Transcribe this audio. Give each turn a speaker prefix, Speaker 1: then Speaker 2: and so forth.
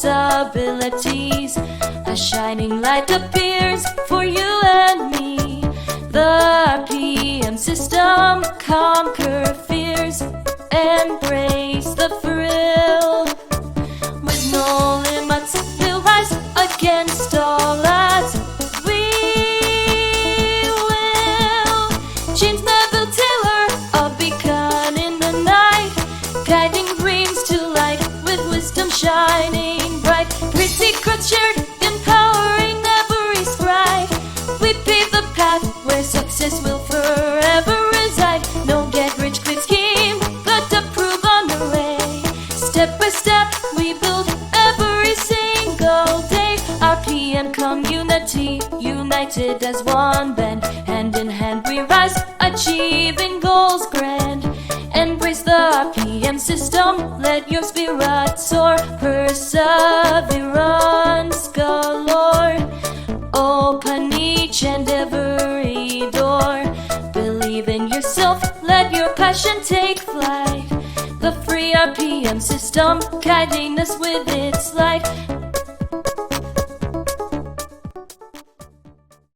Speaker 1: possibilities. A shining light appears for you and me. The RPM system conquer fears, embrace the thrill. With no limits, we'll rise against all odds. We will change the tailor, a beacon in the night, guiding dreams to light with wisdom shining bright. Great secrets shared, empowering every scribe. We pave the path where success will forever reside. No get-rich-quick scheme, but a proven array. Step by step, we build every single day. RPM community, united as one band. Hand in hand we rise, achieving goals grand. Embrace the RPM system, let your spirit soar. Perseverance galore, open each and every door. Believe in yourself, let your passion take flight. The free RPM system guiding us with its light.